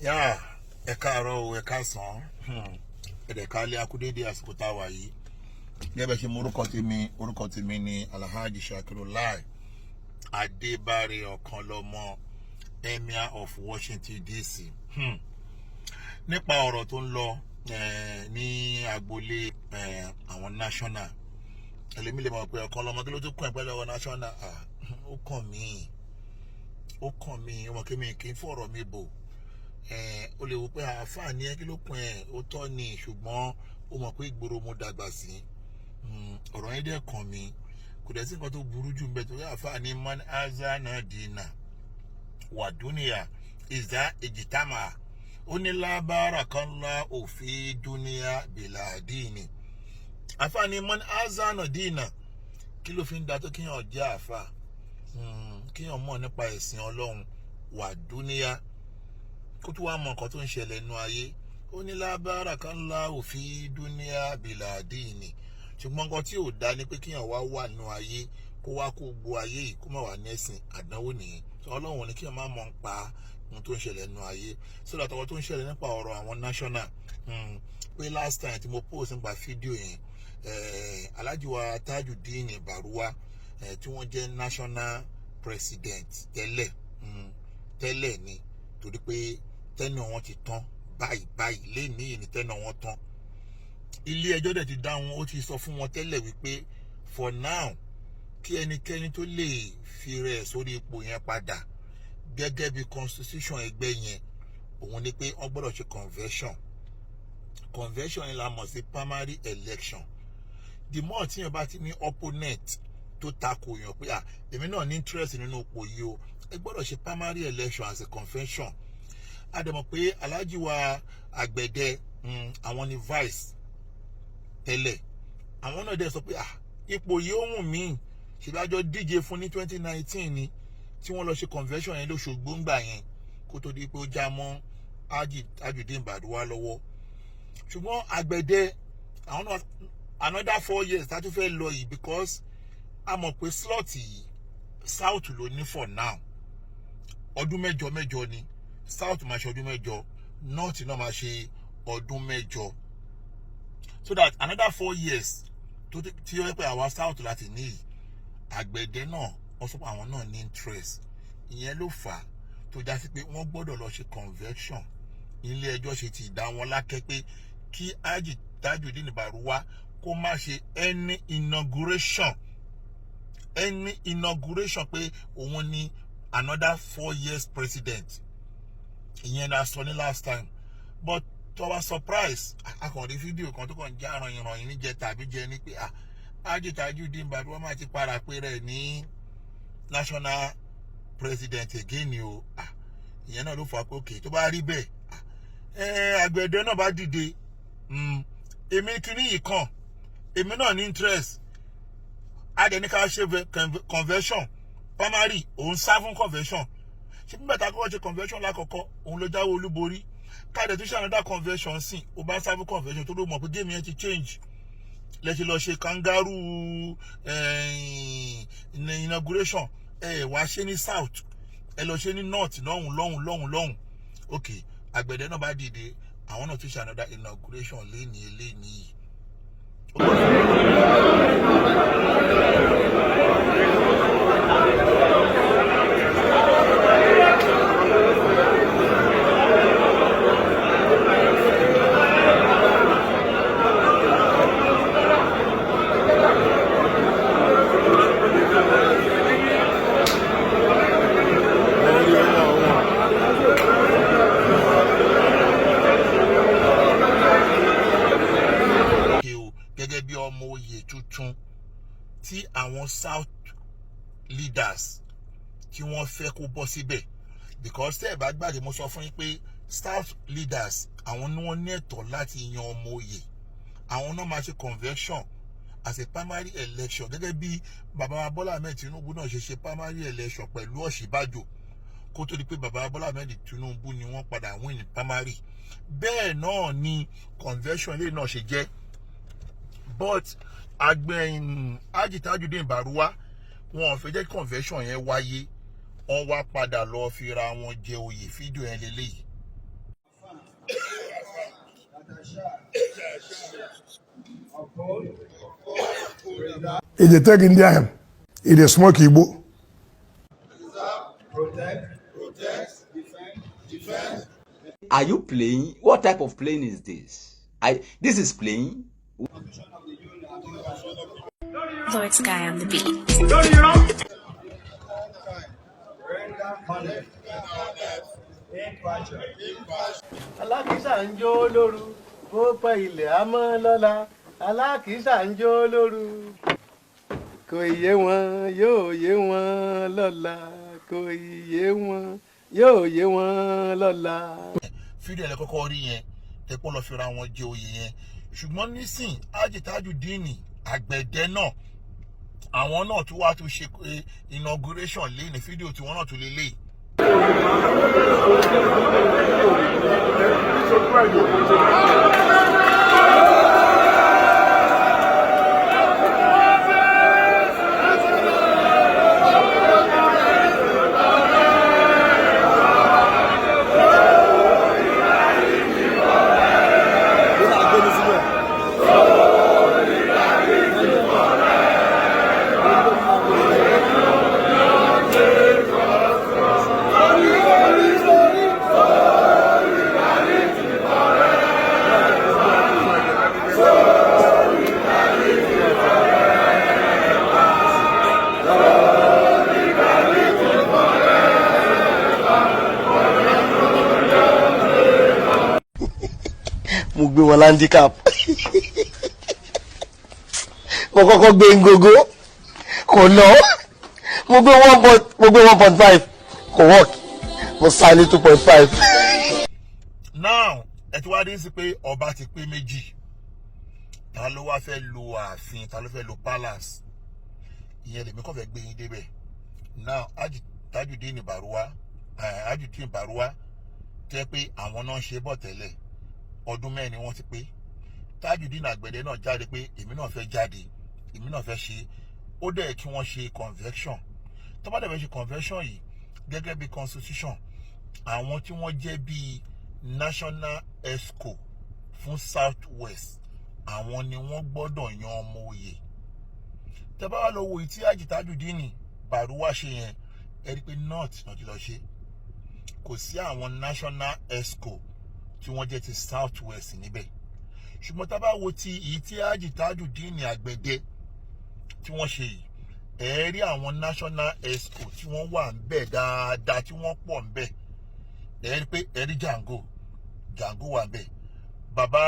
Yeah, ẹ káàárọ̀ o, ẹ káàsán. Ẹ kálẹ́ akúdédé àsìkò tá a wà yìí. Gẹ́gẹ́ ṣe orúkọ tèmi ni Alhaji Shakirullah Adébáre Ọ̀kanlọ́mọ, Emir of Washington DC. Nípa ọ̀rọ̀ tó ń lọ ní agboolé àwọn national. Ẹlẹ́mi lè mọ̀ pé Ọ̀kanlọ́mọ kí ló tún kàn ẹ́ pẹ̀lú àwọn national. Ó kàn mí, ọmọ kí mi kì í fọ̀rọ̀ mi bò. O lè wò pé àǹfààní ẹ kí ló pin ẹ ó tọ́ ni, ṣùgbọ́n ó mọ̀ pé ìgboro mo dàgbà sí. Ọ̀rọ̀ yẹn dẹ̀ kàn mí, kò dẹ̀ sí nǹkan tó burú jù mbẹ̀ tó yẹ àǹfààní man azana dina wàdúnìyà ìzá èjìtámà ó ní lábára kan lá òfin dúníà bìlàdíìnì. Àǹfààní man azana dina kí ló fi ń da tó kíyàn jẹ́ àfà, kíyàn mọ̀ nípa ẹ̀sìn Ọlọ́run wàdúnìyà kó tó wá mọ nǹkan tó ń ṣẹlẹ̀ nínú ayé. Ó ní lábára kan lá òfin dúníà bìlàdíìnì, ṣùgbọ́n nǹkan tí ò dá ni pé kíyàn wá wà nínú ayé kó wá kó gbọ́ ayé yìí kó má wà ní ẹ̀sìn àdánwò nìyẹn. Ọlọ́run ní kíyàn má mọ̀ ń pa ohun tó ń ṣẹlẹ̀ nínú ayé. Sódà tọwọ́ tó ń ṣẹlẹ̀ nípa ọ̀rọ̀ àwọn national, pé last time tí mo post nípa fídíò yẹn, Alhaji wa Tajudeen Baruwa tí wọ́n jẹ́ national president tẹ́lẹ̀ ni, torí pé tẹ́nà wọn ti tán báyìí lénìí ní tẹ́nà wọn tán. Ilé ẹjọ́ dẹ̀ ti dá wọn, ó ti sọ fún wọn tẹ́lẹ̀ wípé for now kí ẹnikẹ́ni tó lè fi rẹ̀ sórí ipò yẹn padà gẹ́gẹ́ bí constitution ẹgbẹ́ yẹn, òun ni pé wọ́n gbọ́dọ̀ ṣe convention yẹn la mọ̀ sí primary election. The more tí yẹn bá ti ní opponent tó takò yàn pé èmi náà ní interest nínú ipò yìí o, ẹ gbọ́dọ̀ ṣe primary election as a convention. A dẹ̀ mọ̀ pé Alhaji wa Agbede àwọn ni vice tẹ́lẹ̀, àwọn náà dẹ̀ sọ pé ipò yìí ó wùn mí, ṣèdájọ́ díje fún ní 2019 ni tí wọ́n lọ ṣe convention yẹn lóṣogbo ńgbà yẹn kó tó di pé ó já mọ́ Tajudeen Baruwa lọ́wọ́. Ṣùgbọ́n Agbede àwọn náà another 4 years tá tún fẹ́ lọ yìí, because a mọ̀ pé slot yìí south ló ní for now. Ọdún mẹ́jọ ni south máa ṣe ọdún mẹ́jọ, north náà máa ṣe ọdún mẹ́jọ, so that another 4 years tí ó yẹ pé àwa south láti ní yìí. Agbede náà wọ́n sọ pé àwọn náà ní interest, ìyẹn ló fà á tó já sí pé wọ́n gbọ́dọ̀ lọ ṣe convention. Ilé ẹjọ́ ṣe ti dá wọn lákẹ́ pé kí Alhaji Tajudeen Baruwa kó má ṣe any inauguration pé òun ni another 4 years president. Ìyẹn la sọ ní last time, but to our surprise akọ̀rí fídíò kan tó kàn já ìròyìn níjẹ tàbí jẹ ní pé Alhaji Tajudeen Baruwa máa ti para pé rẹ̀ ní national president again ni o. Ìyẹn náà ló fà pé òkè tó bá rí bẹ́ẹ̀ Agbede náà bá dìde, èmi kìíní yìí kàn, èmi náà ní interest. Adẹni ká ṣe convention primary, òun sá fún convention. Ṣé bí bàtà kọ́kọ́ ṣe convention lákọ̀ọ́kọ́ òun ló jáwé olúborí. Káàdẹ̀ tó ṣe another convention sí ó bá sá fún convention tó ló mọ̀ pé game yẹn ti change. Lẹ́sẹ̀ lọ ṣe kangaroo inauguration, wá ṣe ní south, ẹ lọ ṣe ní north lọ́hùn. Okay, Agbede náà bá dìde, àwọn náà tún ṣe another inauguration lénìí. Gẹ́gẹ́ bí ọmọ oyè tuntun tí àwọn south leaders tí wọ́n fẹ́ kó bọ́ síbẹ̀, because tẹ́ ẹ̀ bá gbàgbé mo sọ fún yín pé south leaders àwọn ni wọ́n ní ẹ̀tọ́ láti yan ọmọ oyè. Àwọn náà máa ṣe convention as a primary election, gẹ́gẹ́ bí bàbá Bọ́lá Ahmed Tinubu náà ṣe primary election pẹ̀lú Ọ̀ṣínbàjò kó tó di pé bàbá Bọ́lá Ahmed Tinubu ni wọ́n padà win ní primary. Bẹ́ẹ̀ náà ni convention ilé náà ṣe jẹ́. But Alhaji Tajudeen Baruwa wọn ò fẹ́ jẹ́ convention yẹn wáyé, wọ́n wá padà lọ fi ra wọn jẹ oyè. Fídíò yẹn lélẹ́yìí. If they take India, if they smoke Igbo. Protect, defend. Are you playing? What type of playing is this? This is playing. Lord Sky on the beat. Alákìísà ń jó lóru, bó pẹ́ ilẹ̀ á mọ́ lọ́la. Alákìísà ń jó lóru. Kò yé wọn, yóò yé wọn lọ́la. Kò yé wọn, yóò yé wọn lọ́la. Fídíò ẹ̀ kọ́kọ́ rí yẹn tẹ́pọ̀ lọ fi ra wọn jẹ oyè yẹn ṣùgbọ́n nísìn Tajudeen Agbede náà àwọn náà tún wá tún ṣe inauguration lé ní fídíò tí wọ́n náà tún lè lé. Mo gbé wọn handicap. Mo kọ́kọ́ gbé ngogo kò lọ. Mo gbé 1.5 kò work. Mo sá ní 2.5. Now ẹ ti wá dé sí pé ọba ti pé méjì. Ta ló wá fẹ́ lo ààfin, ta ló fẹ́ lo palace. Ìyẹn lèmi kàn fẹ́ gbé yín débẹ̀. Now Tajudeen Baruwa tẹ́ pé àwọn náà ṣe bọ̀ tẹ́lẹ̀. Ọdún mẹ́rin wọ́n ti pé. Tajudeen Agbede náà jáde pé èmi náà fẹ́ jáde, èmi náà fẹ́ ṣe. Ó dẹ̀ kí wọ́n ṣe convention. Tó bá dẹ̀ fẹ́ ṣe convention yìí gẹ́gẹ́ bí constitution, àwọn tí wọ́n jẹ́ bí national exco fún south west àwọn ni wọ́n gbọ́dọ̀ yan ọmọ oyè. Tẹ́ bá wá lọ wo ìtí Tajudeen Baruwa ṣe yẹn ẹ rí pé north náà ti lọ ṣe. Kò sí àwọn national exco tí wọ́n jẹ́ ti south west níbẹ̀. Ṣùgbọ́n tá bá wo ti èyí tí Tajudeen Agbede tí wọ́n ṣe yìí ẹ rí àwọn national exco tí wọ́n wà ńbẹ̀ dáadáa tí wọ́n pọ̀ ńbẹ̀. Ẹ rí pé ẹ rí Jango wà ńbẹ̀. Bàbá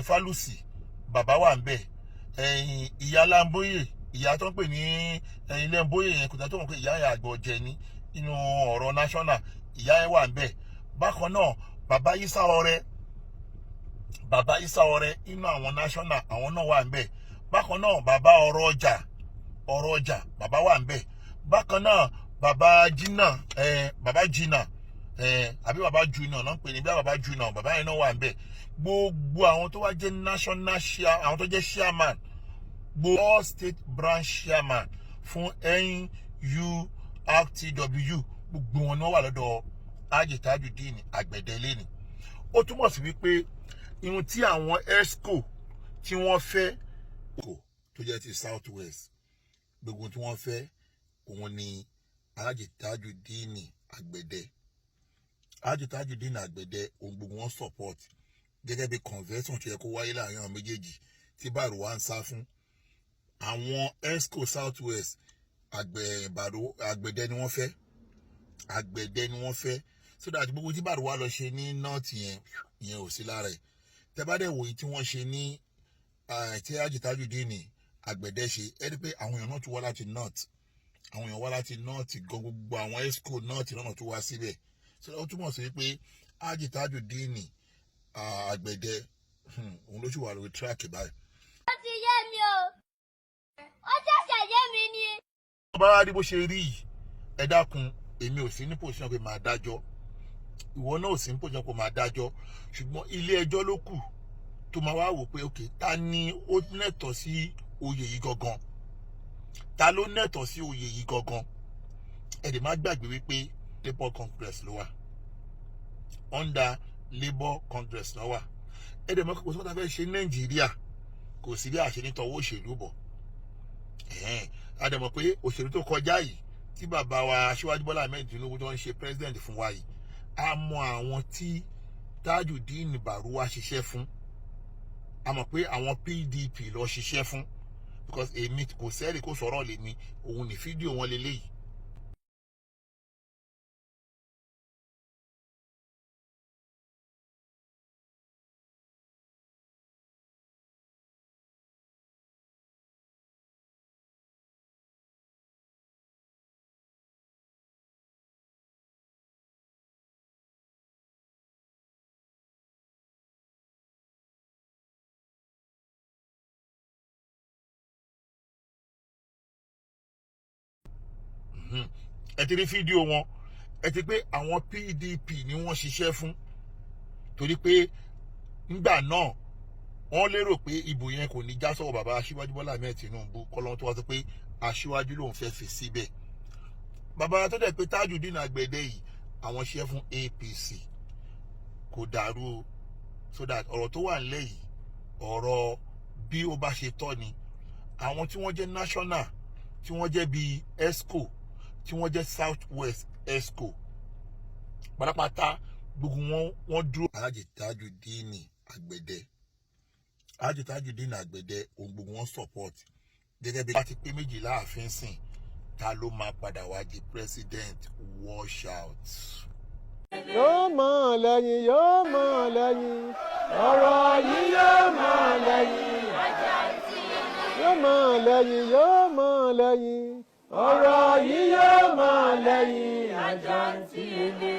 Falusi bàbá wà ńbẹ̀. Ìyá Lamboye ìyá tó ń pè ní ilé Mboye yẹn kò tó mọ̀ pé ìyá yẹn àgbà ọ̀jẹ̀ ní inú ọ̀rọ̀ national ìyá yẹn wà ńbẹ̀. Bákan náà bàbá Isa Ọrẹ inú àwọn national àwọn náà wà ńbẹ̀. Bákan náà bàbá ọ̀rọ̀ ọjà bàbá wà ńbẹ̀. Bákan náà bàbá Jina àbí bàbá Junior náà ń pè ní bí bàbá Junior bàbá yẹn náà wà ńbẹ̀. Gbogbo àwọn tó wá jẹ́ national àwọn tó jẹ́ chairman gbogbo all state branch chairman fún NURTW gbogbo wọn ni wọ́n wà lọ́dọ̀ Tajudeen Agbede lẹ́ni. Ó túmọ̀ sí wípé irun tí àwọn exco tí wọ́n fẹ́ tó jẹ́ ti south west gbogbo tí wọ́n fẹ́ òun ni Tajudeen Agbede. Tajudeen Agbede òun gbogbo wọn support gẹ́gẹ́ bí convention tó yẹ kó wáyé láàrin àwọn méjèèjì tí Baruwa ń sá fún. Àwọn exco south west Agbede ni wọ́n fẹ́. Agbede ni wọ́n fẹ́ so that gbogbo tí Baruwa lọ ṣe ní north yẹn ò sí lára ẹ̀. Tẹ́ bá dẹ̀ wòye tí wọ́n ṣe ní tí Tajudeen Agbede ṣe ẹ rí pé àwọn èèyàn náà tún wá láti north. Àwọn èèyàn wá láti north gbogbo àwọn exco north náà tún wá síbẹ̀. So ó túmọ̀ sí pé Tajudeen Agbede òun ló sì wà lórí track báyìí. Ó ti yé mi o. Ó ṣẹ̀ṣẹ̀ yé mi ni. Bá wá rí bó ṣe rí yìí ẹ dákun èmi ò sí ní position pé máa dájọ́. Ìwọ náà ò sí ní position pé máa dájọ́. Ṣùgbọ́n ilé ẹjọ́ ló kù tó máa wá wò pé okay ta ni ó nẹ́tọ̀ sí oyè yìí gangan. Ta ló nẹ́tọ̀ sí oyè yìí gangan. Ẹ dẹ̀ má gbàgbé wípé Labour Congress ló wà. Under Labour Congress ló wà. ẹ̀dẹ̀ mọ́ kò sí wọ́n ta fẹ́ ṣe Nàìjíríà kò sí bí àṣẹ nítọwọ́ òṣèlú bọ̀ adẹ̀mọ̀ pé òṣèlú tó kọjá yìí tí bàbá wa Aṣíwájú Bọ́lá Ahmed Tinubu tó ń ṣe president fún wa yìí a mọ àwọn tí Tajudeen Baruwa ṣiṣẹ́ fún a mọ̀ pé àwọn PDP lọ ṣiṣẹ́ fún because èmi kò sẹ́rì kó sọ̀rọ̀ lè mi òun ní fídíò wọn lélẹ́yìí. Ẹ ti rí fídíò wọn ẹ ti pé àwọn PDP ni wọ́n ṣiṣẹ́ fún torí pé nígbà náà wọ́n lérò pé ìbò yẹn kò ní já sọ́wọ́ bàbá Aṣíwájú Bọ́lá Ahmed Tinubu kọ́lọ́n tó wá sọ pé Aṣíwájú lòun fẹ́ fi síbẹ̀ bàbá tó dẹ̀ pé Tajudeen Agbede yìí àwọn ṣiṣẹ́ fún APC kò dàrú so that ọ̀rọ̀ tó wà nílẹ̀ yìí ọ̀rọ̀ bí ó bá ṣe tọ́ ni àwọn tí wọ́n jẹ́ national tí wọ́n jẹ́ bíi ESCO tí wọ́n jẹ́ South West ESCO pátápátá gbogbo wọn dúró. Alhaji Tajudeen Agbede ohun gbogbo wọn support gẹ́gẹ́ bí wọ́n ti pé méjìlá ààfin sìn ta ló máa padà wá di president wash out. yóò mọ̀ lẹ́yìn ọ̀rọ̀ yìí yóò mọ̀ lẹ́yìn ọ̀rọ̀ yìí yóò mọ̀ lẹ́yìn àjàntí ilé.